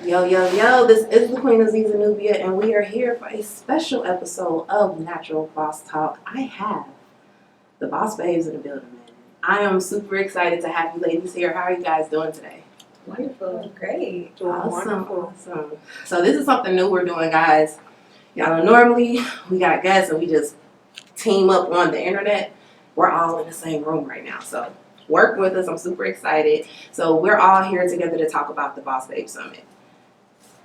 Yo, yo, yo, this is the Queen Aziza Nubia, and we are here for a special episode of Natural Boss Talk. I have the Boss Babes in the building, man. I am super excited to have you ladies here. How are you guys doing today? Wonderful. Great. Awesome. So this is something new we're doing, guys. Y'all know normally we got guests and we just team up on the internet. We're all in the same room right now, so work with us. I'm super excited. So we're all here together to talk about the Boss Babe Summit.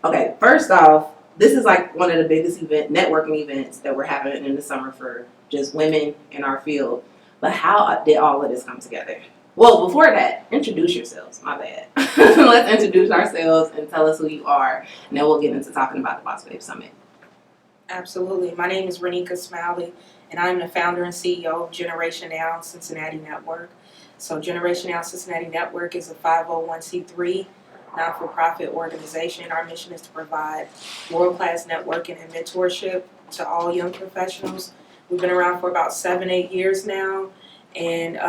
Okay, first off, this is like one of the biggest networking events that we're having in the summer for just women in our field. But how did all of this come together? Well, before that, introduce yourselves. My bad. Let's introduce ourselves and tell us who you are, and then we'll get into talking about the Boss Babe Summit. Absolutely. My name is Renika Smiley, and I'm the founder and CEO of Generation Now Cincinnati Network. So Generation Now Cincinnati Network is a 501c3 not-for-profit organization. Our mission is to provide world-class networking and mentorship to all young professionals. We've been around for about 7-8 years now, and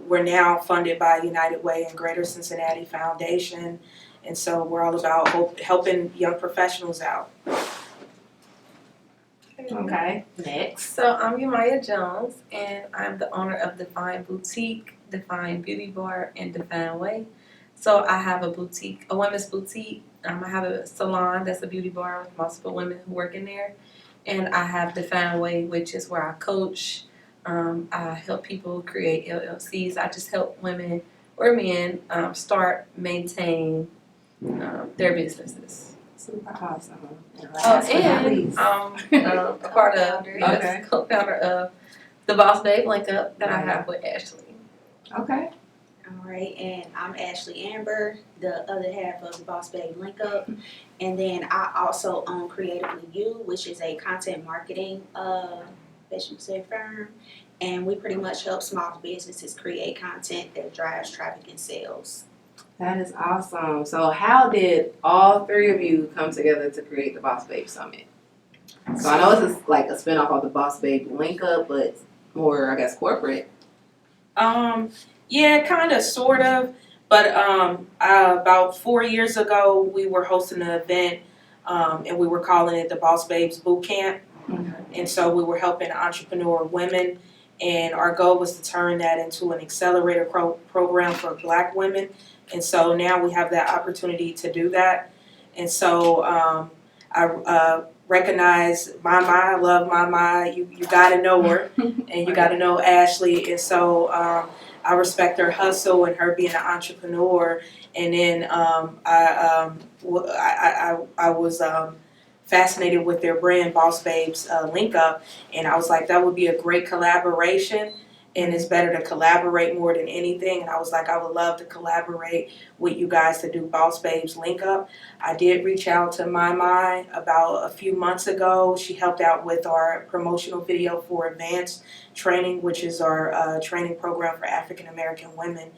we're now funded by United Way and Greater Cincinnati Foundation. And so we're all about helping young professionals out. Okay, next. So I'm Yamaya Jones, and I'm the owner of Define Boutique, Define Beauty Bar, and Define Way. So I have a boutique, a women's boutique. I have a salon that's a beauty bar with multiple women who work in there. And I have Define Way, which is where I coach. I help people create LLCs. I just help women or men start, maintain their businesses. Super awesome. And a part of, co-founder of the Boss Babe Link Up that I have with Ashley. Okay. All right, and I'm Ashley Amber, the other half of the Boss Babe Link Up. And then I also own Creatively You, which is a content marketing firm. And we pretty much help small businesses create content that drives traffic and sales. That is awesome. So how did all three of you come together to create the Boss Babe Summit? So I know it's like a spinoff of the Boss Babe Link Up, but more, I guess, corporate. Yeah, kind of, sort of. But about 4 years ago, we were hosting an event, and we were calling it the Boss Babes Boot Camp. And so we were helping entrepreneur women, and our goal was to turn that into an accelerator program for Black women. And so now we have that opportunity to do that. And so I recognize Mama. I love Mama. You got to know her, and you got to know Ashley. And so I respect her hustle and her being an entrepreneur. And then I was fascinated with their brand, Boss Babes Link Up, and I was like, that would be a great collaboration. And it's better to collaborate more than anything. And I was like, I would love to collaborate with you guys to do Boss Babes Link Up. I did reach out to Mai about a few months ago. She helped out with our promotional video for Advanced Training, which is our training program for African American women.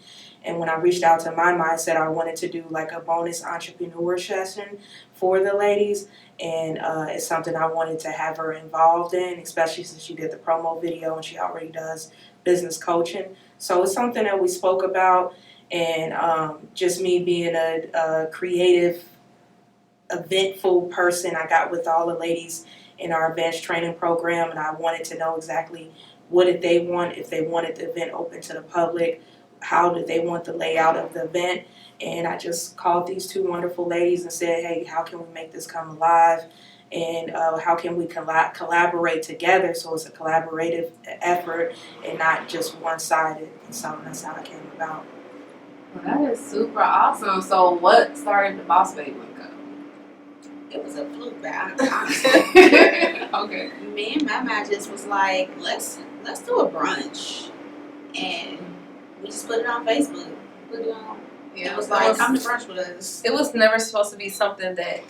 And when I reached out to Mai, I said I wanted to do like a bonus entrepreneur session for the ladies. And it's something I wanted to have her involved in, especially since she did the promo video and she already does business coaching. So it's something that we spoke about, and just me being a creative, eventful person, I got with all the ladies in our advanced training program, and I wanted to know exactly what did they want, if they wanted the event open to the public, how did they want the layout of the event. And I just called these two wonderful ladies and said, hey, how can we make this come alive? And how can we collaborate together so it's a collaborative effort and not just one-sided. And so that's how it came about. Well, that is super awesome. So what started the Boss Babe Link Up? It was a fluke, but Okay. me and Mama just was like, let's do a brunch. And we just put it on Facebook. Put it on. Yeah, it was like, come to brunch with us. It was never supposed to be something that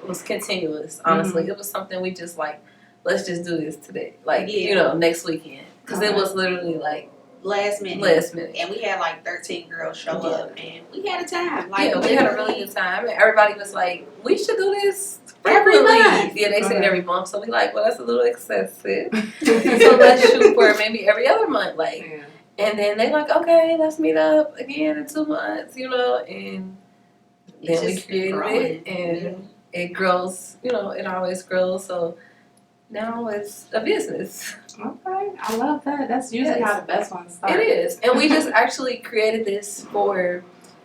was continuous, honestly. It was something we just like, let's just do this today. Like, next weekend. Because it was literally like last minute. And we had like 13 girls show up, and we had a time. Like, we had a really good time. And everybody was like, we should do this every month. Yeah, they said every month. So we like, well, that's a little excessive. So let's shoot for maybe every other month. Like, and then they like, okay, let's meet up again in 2 months, and It's then we just created growing. it, and it grows. You know, it always grows. So now it's a business. Okay, I love that. That's usually Yes. how the best ones start. It is, and we just actually created this for,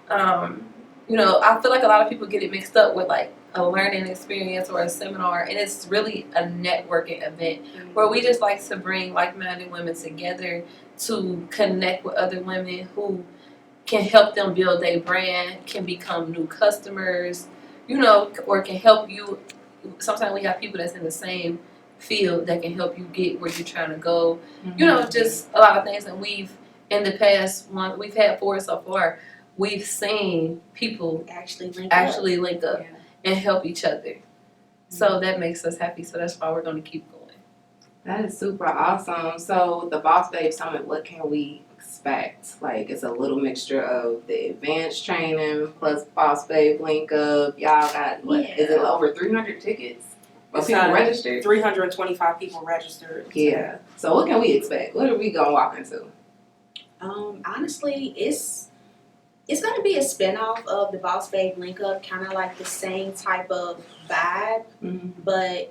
you know, I feel like a lot of people get it mixed up with like a learning experience or a seminar, and it's really a networking event where we just like to bring like-minded women together to connect with other women who can help them build their brand, can become new customers, you know, or can help you. Sometimes we have people that's in the same field that can help you get where you're trying to go. You know, just a lot of things that we've in the past one we've had 4 so far. We've seen people Actually link link up and help each other. So that makes us happy. So that's why we're going to keep going. That is super awesome. So the Boss Babe Summit, what can we expect? Like, it's a little mixture of the advanced training plus Boss Babe link up. Y'all got what? Is it over 300 tickets? Or It's people registered? 325 people registered. Yeah. So what can we expect? What are we gonna walk into? Honestly, it's gonna be a spinoff of the Boss Babe Link Up, kind of like the same type of vibe, but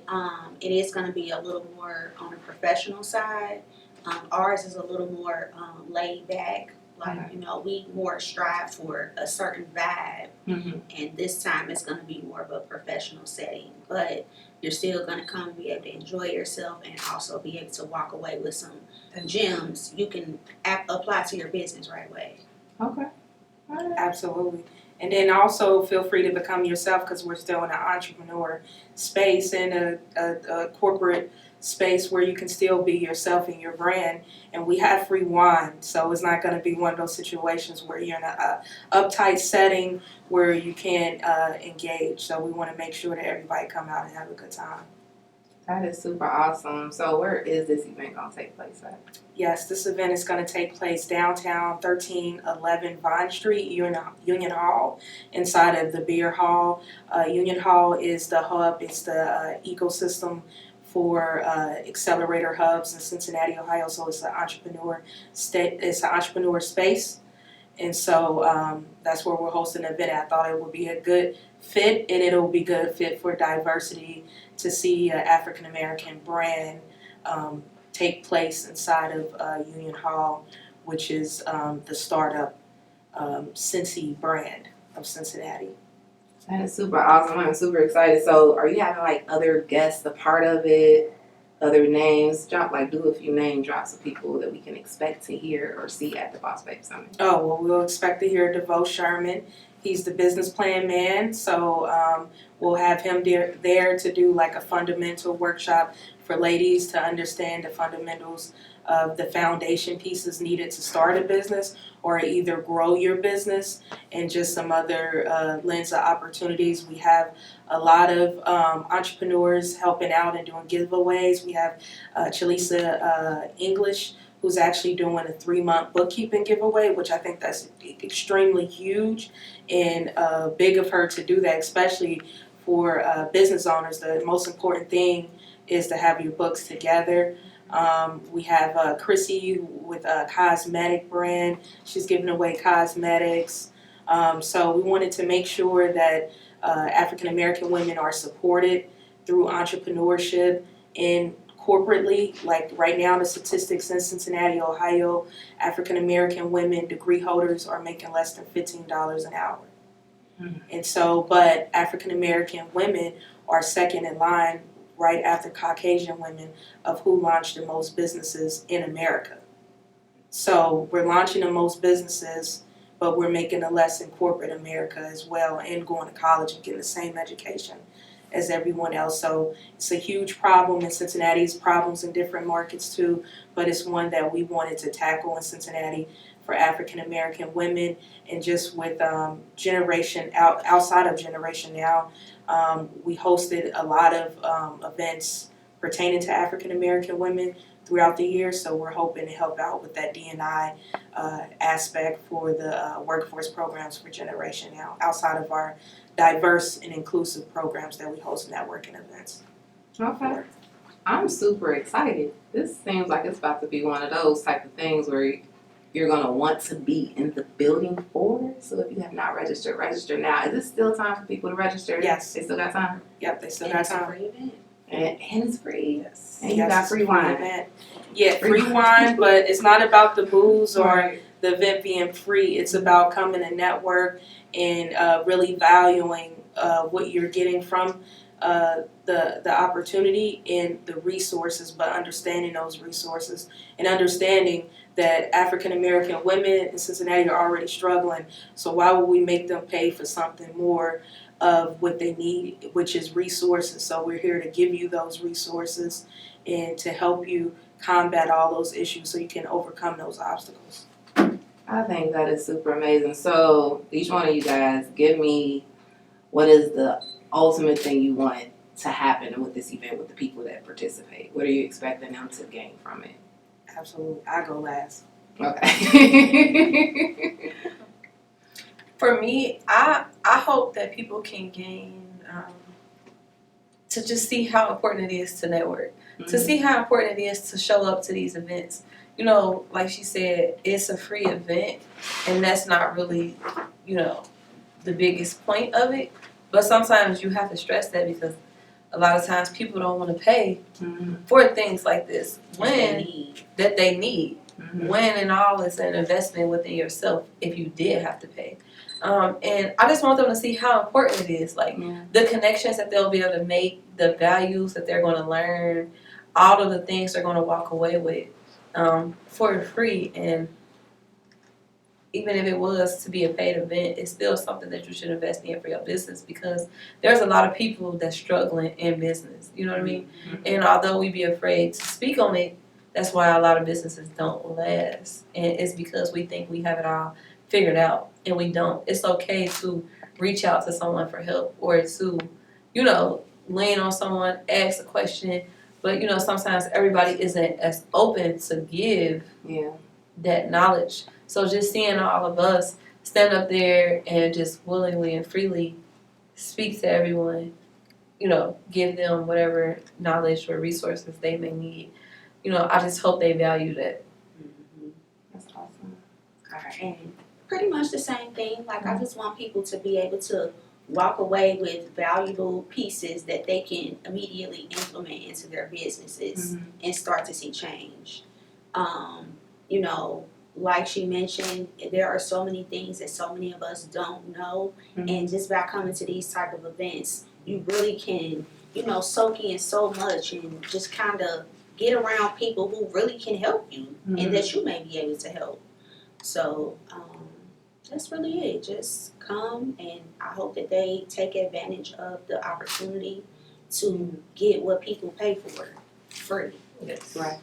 it is gonna be a little more on the professional side. Ours is a little more laid back. Like, Okay. you know, we more strive for a certain vibe, and this time it's going to be more of a professional setting. But you're still going to come and be able to enjoy yourself and also be able to walk away with some gems you can apply to your business right away. Okay. All right. Absolutely. And then also feel free to become yourself, because we're still in an entrepreneur space and a corporate space where you can still be yourself and your brand. And we have free wine, so it's not going to be one of those situations where you're in a uptight setting where you can't engage. So we want to make sure that everybody come out and have a good time. That is super awesome. So where is this event gonna take place at? Yes, this event is going to take place downtown, 1311 Vine Street, Union Hall, inside of the Beer Hall. Union Hall is the hub, it's the ecosystem for accelerator hubs in Cincinnati, Ohio. So it's an entrepreneur space. And so that's where we're hosting the event. I thought it would be a good fit, and it'll be good fit for diversity to see an African American brand take place inside of Union Hall, which is the startup Cincy brand of Cincinnati. That is super awesome. I'm super excited. So are you having like other guests a part of it? Other names? Do a few name drops of people that we can expect to hear or see at the Boss Babe Summit. Oh, well, we'll expect to hear DeVoe Sherman. He's the business plan man, so we'll have him there to do like a fundamental workshop for ladies to understand the fundamentals of the foundation pieces needed to start a business or either grow your business, and just some other lens of opportunities. We have a lot of entrepreneurs helping out and doing giveaways. We have Chalisa English, who's actually doing a 3-month bookkeeping giveaway, which I think that's extremely huge and big of her to do that, especially for business owners. The most important thing is to have your books together. We have Chrissy with a cosmetic brand. She's giving away cosmetics. So we wanted to make sure that African American women are supported through entrepreneurship and corporately. Like right now, the statistics in Cincinnati, Ohio, African American women degree holders are making less than $15 an hour. And so, but African American women are second in line right after Caucasian women of who launched the most businesses in America. So we're launching the most businesses, but we're making the less in corporate America as well, and going to college and getting the same education as everyone else. So it's a huge problem in Cincinnati. It's problems in different markets too, but it's one that we wanted to tackle in Cincinnati for African American women. And just with Generation outside of Generation Now, we hosted a lot of events pertaining to African American women throughout the year. So we're hoping to help out with that D&I aspect for the workforce programs for Generation Now, outside of our diverse and inclusive programs that we host networking events. Okay. I'm super excited. This seems like it's about to be one of those type of things where you're gonna want to be in the building for. So if you have not registered, register now. Is it still time for people to register? Yes. They still got time? Yep, they still And got it's a time. free event. And it's free. Yes. And you Yes, got it's free a wine. event. Yeah, free wine, but it's not about the booze or Right. the event being free. It's about coming to network and really valuing what you're getting from the opportunity and the resources, but understanding those resources and understanding that African American women in Cincinnati are already struggling. So why would we make them pay for something more of what they need, which is resources? So we're here to give you those resources and to help you combat all those issues so you can overcome those obstacles. I think that is super amazing. So each one of you guys, give me what is the ultimate thing you want to happen with this event with the people that participate. What are you expecting them to gain from it? Absolutely. I go last. Okay. For me, I hope that people can gain to just see how important it is to network, to see how important it is to show up to these events. You know, like she said, it's a free event, and that's not really, you know, the biggest point of it. But sometimes you have to stress that because a lot of times people don't want to pay for things like this when they need. When and all is an investment within yourself if you did have to pay. And I just want them to see how important it is, like the connections that they'll be able to make, the values that they're going to learn, all of the things they're going to walk away with for free. And even if it was to be a paid event, it's still something that you should invest in for your business because there's a lot of people that's struggling in business. You know what I mean? And although we be afraid to speak on it, that's why a lot of businesses don't last. And it's because we think we have it all figured out and we don't. It's okay to reach out to someone for help or to, you know, lean on someone, ask a question. But, you know, sometimes everybody isn't as open to give that knowledge. So just seeing all of us stand up there and just willingly and freely speak to everyone, you know, give them whatever knowledge or resources they may need. You know, I just hope they value that. That's awesome. Alright, and pretty much the same thing. Like I just want people to be able to walk away with valuable pieces that they can immediately implement into their businesses and start to see change. You know, like she mentioned, there are so many things that so many of us don't know, and just by coming to these type of events, you really can, you know, soak in so much and just kind of get around people who really can help you and that you may be able to help. So that's really it. Just come, and I hope that they take advantage of the opportunity to get what people pay for free. Yes. Right.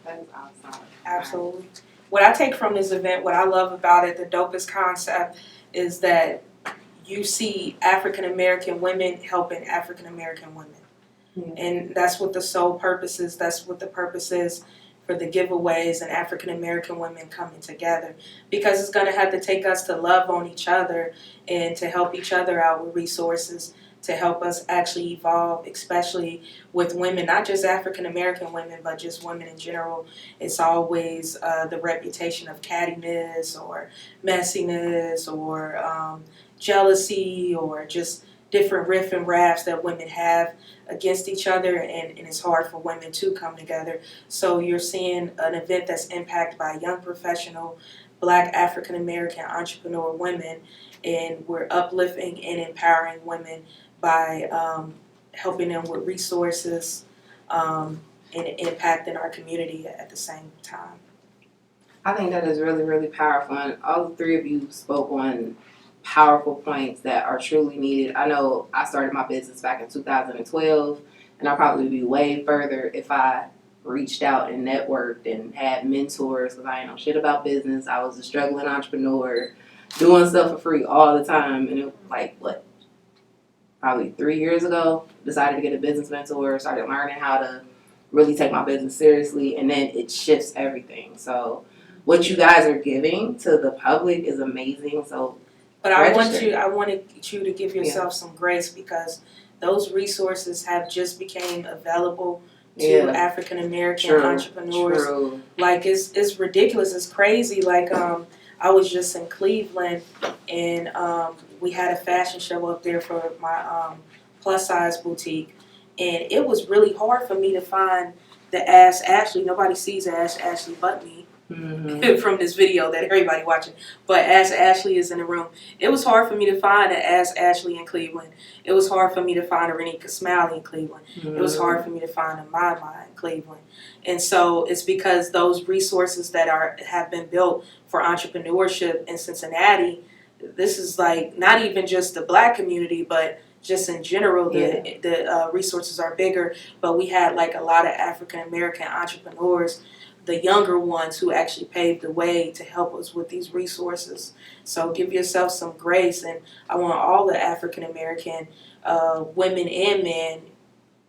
That is awesome. Absolutely. What I take from this event, what I love about it, the dopest concept, is that you see African American women helping African American women. And that's what the sole purpose is. That's what the purpose is for the giveaways and African American women coming together. Because it's going to have to take us to love on each other and to help each other out with resources to help us actually evolve, especially with women, not just African American women, but just women in general. It's always the reputation of cattiness or messiness or jealousy or just different riff and raps that women have against each other, and it's hard for women to come together. So you're seeing an event that's impacted by young professional Black African American entrepreneur women, and we're uplifting and empowering women by helping them with resources and impacting our community at the same time. I think that is really, really powerful. And all three of you spoke on powerful points that are truly needed. I know I started my business back in 2012, and I'll probably be way further if I reached out and networked and had mentors, because I ain't know shit about business. I was a struggling entrepreneur doing stuff for free all the time. And it was like, what, probably 3 years ago, decided to get a business mentor, started learning how to really take my business seriously, and then it shifts everything. So what you guys are giving to the public is amazing. So But I register. wanted you to give yourself some grace because those resources have just became available Yeah. African American True. entrepreneurs. True. Like it's ridiculous. It's crazy. Like I was just in Cleveland and we had a fashion show up there for my plus size boutique, and it was really hard for me to find the Ask Ashley. Nobody sees Ask Ashley but me. Mm-hmm. From this video that everybody watching, but Ask Ashley is in the room. It was hard for me to find an Ask Ashley in Cleveland. It was hard for me to find a Renika Smiley in Cleveland. It was hard for me to find a Mama in Cleveland. And so it's because those resources that have been built for entrepreneurship in Cincinnati, this is like not even just the Black community, but just in general, the resources are bigger. But we had like a lot of African American entrepreneurs, the younger ones, who actually paved the way to help us with these resources. So give yourself some grace, and I want all the African American women and men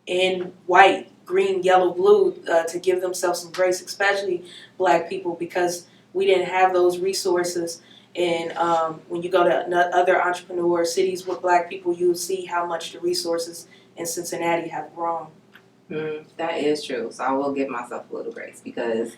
in white, green, yellow, blue to give themselves some grace, especially Black people, because we didn't have those resources. And when you go to other entrepreneur cities with Black people, you'll see how much the resources in Cincinnati have grown. That is true. So I will give myself a little grace, because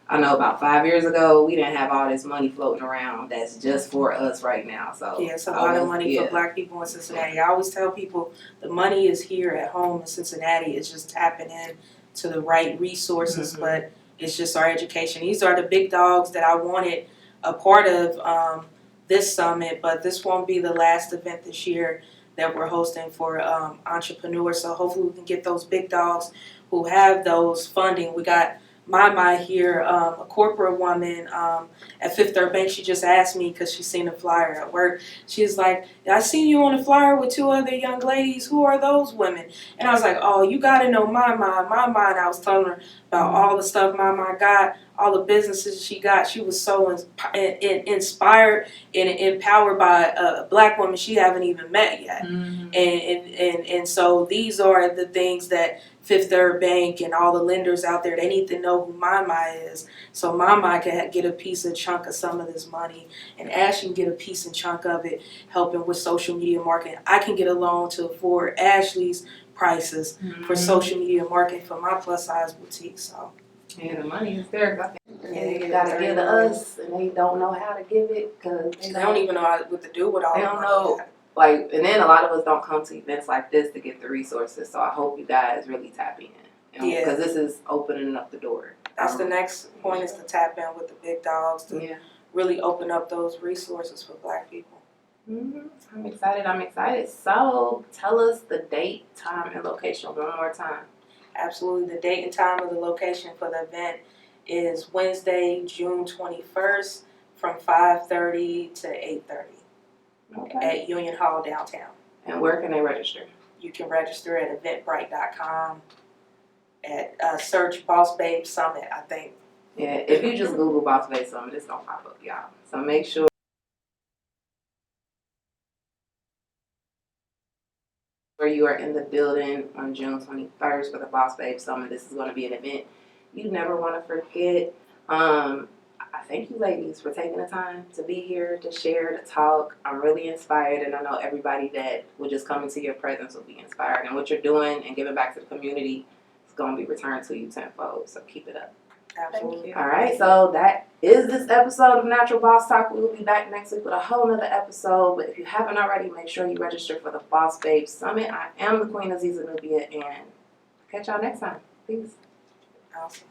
I know about 5 years ago we didn't have all this money floating around that's just for us right now. So Yeah, it's a lot of money for Black people in Cincinnati. I always tell people the money is here at home in Cincinnati. It's just tapping in to the right resources, but it's just our education. These are the big dogs that I wanted a part of this summit, but this won't be the last event this year that we're hosting for entrepreneurs. So hopefully we can get those big dogs who have those funding. We got Mama here, a corporate woman at Fifth Third Bank. She just asked me because she's seen a flyer at work. She's like, I seen you on a flyer with 2 other young ladies. Who are those women? And I was like, oh, you got to know Mama. And I was telling her about all the stuff Mama got, all the businesses she got. She was so inspired and empowered by a Black woman she haven't even met yet. And so these are the things that Fifth Third Bank and all the lenders out there, they need to know who Mama is, so Mama can get a chunk of some of this money, and Ashley can get a piece and chunk of it, helping with social media marketing. I can get a loan to afford Ashley's prices for social media marketing for my plus size boutique. So yeah, the money is there. I think Yeah, they gotta give to us, and they don't know how to give it because they don't even know what to do with all They the don't money. know. Like, and then a lot of us don't come to events like this to get the resources. So I hope you guys really tap in, Yeah. because this is opening up the door. That's the next point, is to tap in with the big dogs to really open up those resources for Black people. I'm excited. So tell us the date, time, and location one more time. Absolutely. The date and time of the location for the event is Wednesday, June 21st from 5:30 to 8:30 at Union Hall downtown. And where can they register? You can register at eventbrite.com at search Boss Babe Summit, I think. Yeah, if you just Google Boss Babe Summit, it's gonna pop up, y'all. So make sure you are in the building on June 21st for the Boss Babe Summit. This is going to be an event you never want to forget. I thank you ladies for taking the time to be here, to share, to talk. I'm really inspired, and I know everybody that will just come into your presence will be inspired. And what you're doing and giving back to the community is going to be returned to you tenfold. So keep it up. Absolutely. All right, so that is this episode of Natural Boss Talk. We will be back next week with a whole nother episode. But if you haven't already, make sure you register for the Boss Babe Summit. I am the Queen Aziza Nubia, and catch y'all next time. Peace. Awesome.